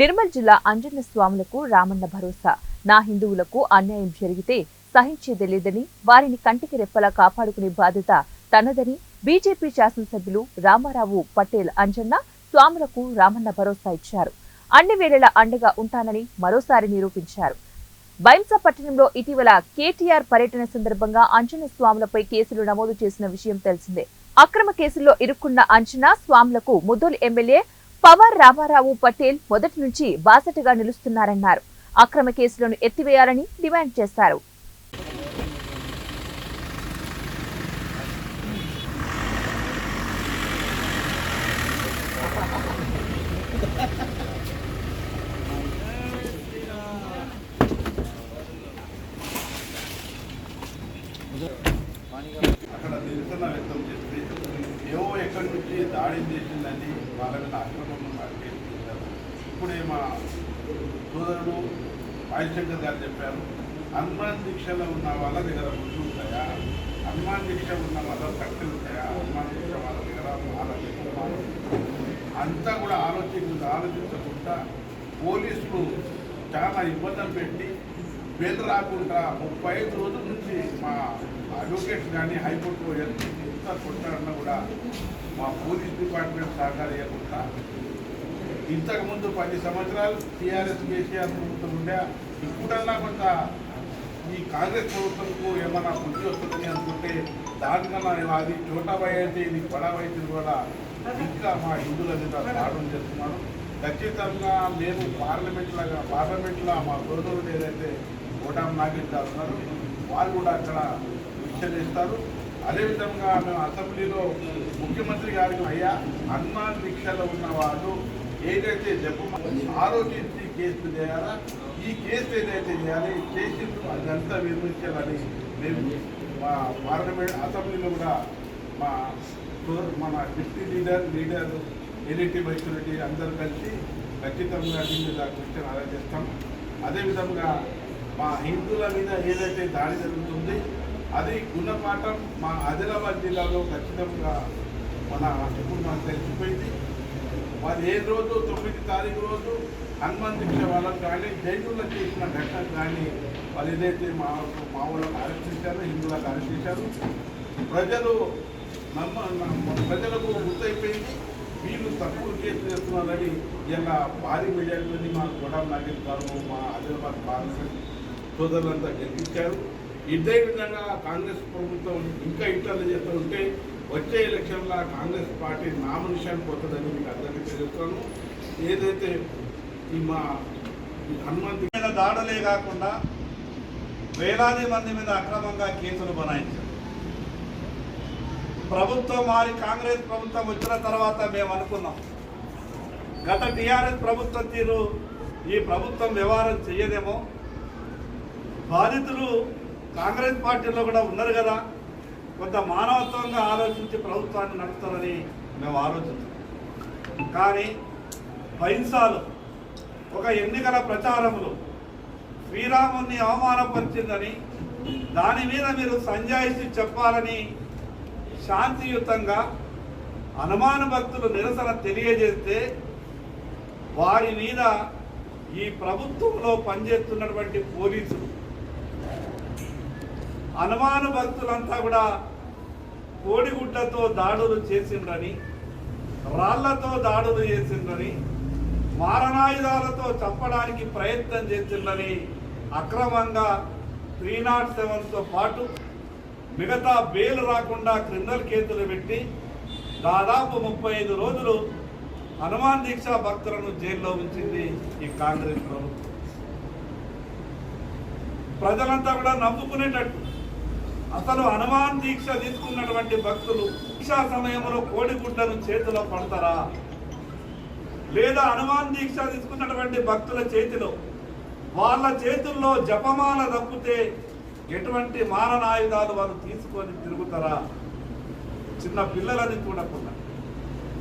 నిర్మల్ జిల్లా అంజన్న స్వాములకు రామన్న భరోసా. నా హిందువులకు అన్యాయం జరిగితే సహించేదే లేదని, వారిని కంటికి రెప్పలా కాపాడుకునే బాధ్యత తనదని బీజేపీ శాసనసభ్యులు రామారావు పటేల్ అంజన్న స్వాములకు రామన్న భరోసా ఇచ్చారు. అన్ని వేళలా అండగా ఉంటానని మరోసారి నిరూపించారు. బైంసా పట్టణంలో ఇటీవల కేటీఆర్ పర్యటన సందర్భంగా అంజన్న స్వాములపై కేసులు నమోదు చేసిన విషయం తెలిసిందే. అక్రమ కేసుల్లో ఇరుక్కున్న అంజన్న స్వాములకు ముదోల్ ఎమ్మెల్యే పవార్ రామారావు పటేల్ మొదటి నుంచి బాసటగా నిలుస్తున్నారన్నారు. అక్రమ కేసులను ఎత్తివేయాలని డిమాండ్ చేశారు. అక్కడ నిరసన వ్యక్తం చేస్తే ఏవో ఎక్కడి నుంచి దాడి చేసిందని వాళ్ళ మీద ఆక్రమణ చేస్తున్నారు. ఇప్పుడే మా సోదరుడు వాయుశంకర్ గారు చెప్పారు, హనుమాన్ దీక్షలో ఉన్న వాళ్ళ దగ్గర ముందు ఉంటాయా, హనుమాన్ దీక్ష ఉన్న వాళ్ళ కట్టెలు ఉంటాయా, హనుమాన్ దీక్ష వాళ్ళ దగ్గర అంతా కూడా ఆలోచించకుండా పోలీసులు చాలా ఇబ్బందులు పెట్టి బెయిల్ రాకుండా 35 రోజుల నుంచి మా అడ్వకేట్స్ కానీ హైకోర్టు ఎంత కొట్టారన్నా కూడా మా పోలీస్ డిపార్ట్మెంట్ సహకరించకుండా ఇంతకుముందు 10 సంవత్సరాలు టీఆర్ఎస్ కేసీఆర్ ప్రభుత్వం ఉండే, ఇప్పుడన్నా కొంత ఈ కాంగ్రెస్ ప్రభుత్వంకు ఏమన్నా బుద్ధి వస్తుందని అనుకుంటే దానికన్నా అది చోటాబాయి అయితే ఇది బడాబాయి కూడా ఇంకా మా హిందువుల మీద దాడులు చేస్తున్నాడు. ఖచ్చితంగా మేము పార్లమెంట్లో మా సోదరులు ఏదైతే ఓటాం నాగేస్తారు ఉన్నారు వాళ్ళు కూడా అక్కడ విచ్ఛేదిస్తారు. అదేవిధంగా మేము అసెంబ్లీలో ముఖ్యమంత్రి గారికి అయ్యా హనుమాన్ దీక్షలో ఉన్న వాళ్ళు ఏదైతే ఆలోచించి కేసు చేయాలా, ఈ కేసు ఏదైతే చేయాలి చేసి అదంతా విమర్శించాలని మేము మా పార్లమెంట్ అసెంబ్లీలో కూడా మన డిప్యూటీ లీడర్ ఎలిటీ మైనారిటీ అందరూ కలిసి ఖచ్చితంగా దీని మీద క్వశ్చన్ అలా చేస్తాం. అదేవిధంగా మా హిందువుల మీద ఏదైతే దాడి జరుగుతుంది అది గుణపాఠం మా ఆదిలాబాద్ జిల్లాలో ఖచ్చితంగా ఇప్పుడు మనకు తెలిసిపోయింది. వాళ్ళు ఏ రోజు 9 తారీఖు రోజు హనుమాన్ దీక్ష వాళ్ళకు కానీ జైనుల్లో చేసిన ఘటన కానీ వాళ్ళు ఏదైతే మా వాళ్ళకు అరెస్ట్ చేశారో హిందువులకు అరెస్ట్ చేశారు. ప్రజలకు గుర్తయిపోయింది వీళ్ళు తక్కువ కేసు చేస్తున్నారని ఇలా భారీ మెజారిటీని మా గొడవ నాగేస్తారు మా ఆదిలాబాద్ పార్లమెంట్ సోదరులంతా గెలిపించారు. ఇదే విధంగా కాంగ్రెస్ ప్రభుత్వం ఇంకా ఇట్లా చేస్తూ ఉంటే వచ్చే ఎలక్షన్లో కాంగ్రెస్ పార్టీ నామినేషన్ పోతుందని మీకు అందరికీ తెలుస్తాను. ఏదైతే ఈ మా హనుమంతు మీద దాడులే కాకుండా వేలాది మంది మీద అక్రమంగా కేసులు బనాయించారు. ప్రభుత్వం మారి కాంగ్రెస్ ప్రభుత్వం వచ్చిన తర్వాత మేము అనుకున్నాం గత టీఆర్ఎస్ ప్రభుత్వం తీరు ఈ ప్రభుత్వం వ్యవహారం చెయ్యదేమో, బాధితులు కాంగ్రెస్ పార్టీలో కూడా ఉన్నారు కదా, కొంత మానవత్వంగా ఆలోచించి ప్రభుత్వాన్ని నడుపుతారని మేము ఆలోచించాం. కానీ బైంసాలు ఒక ఎన్నికల ప్రచారంలో శ్రీరాముని అవమానపరిచిందని దాని మీద మీరు సంజాయిషి చెప్పాలని శాంతియుతంగా హనుమాన భక్తులు నిరసన తెలియజేస్తే వారి మీద ఈ ప్రభుత్వంలో పనిచేస్తున్నటువంటి పోలీసులు హనుమాన భక్తులంతా కూడా కోడిగుడ్లతో దాడులు చేసిండ్రని, రాళ్లతో దాడులు చేసిండ్రని, మారణాయుధాలతో చంపడానికి ప్రయత్నం చేసిండ్రని అక్రమంగా 307తో పాటు మిగతా బెయిల్ రాకుండా క్రిమినల్ కేసులు పెట్టి దాదాపు 35 రోజులు హనుమాన్ దీక్ష భక్తులను జైల్లో ఉంచింది ఈ కాంగ్రెస్ ప్రభుత్వం. ప్రజలంతా కూడా నమ్ముకునేటట్టు అసలు హనుమాన్ దీక్ష తీసుకున్నటువంటి భక్తులు దీక్షా సమయంలో కోడిగుడ్లను చేతిలో పడతారా, లేదా హనుమాన్ దీక్ష తీసుకున్నటువంటి భక్తుల చేతిలో వాళ్ళ చేతుల్లో జపమాల తప్పితే ఎటువంటి మారణాయుధాలు వాళ్ళు తీసుకొని తిరుగుతారా? చిన్న పిల్లలని చూడకుండా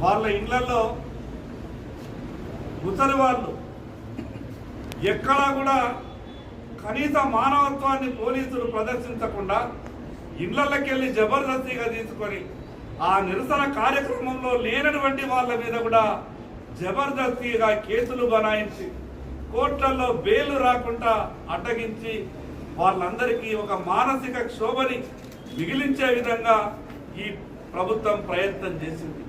వాళ్ళ ఇళ్లలో ముసలి వాళ్ళు ఎక్కడా కూడా కనీస మానవత్వాన్ని పోలీసులు ప్రదర్శించకుండా ఇళ్లకి వెళ్ళి జబర్దస్తిగా తీసుకొని ఆ నిరసన కార్యక్రమంలో లేనటువంటి వాళ్ళ మీద కూడా జబర్దస్తిగా కేసులు బనాయించి కోర్టులలో బెయిల్ రాకుండా అడ్డగించి వాళ్ళందరికీ ఒక మానసిక క్షోభని మిగిలించే విధంగా ఈ ప్రభుత్వం ప్రయత్నం చేసింది.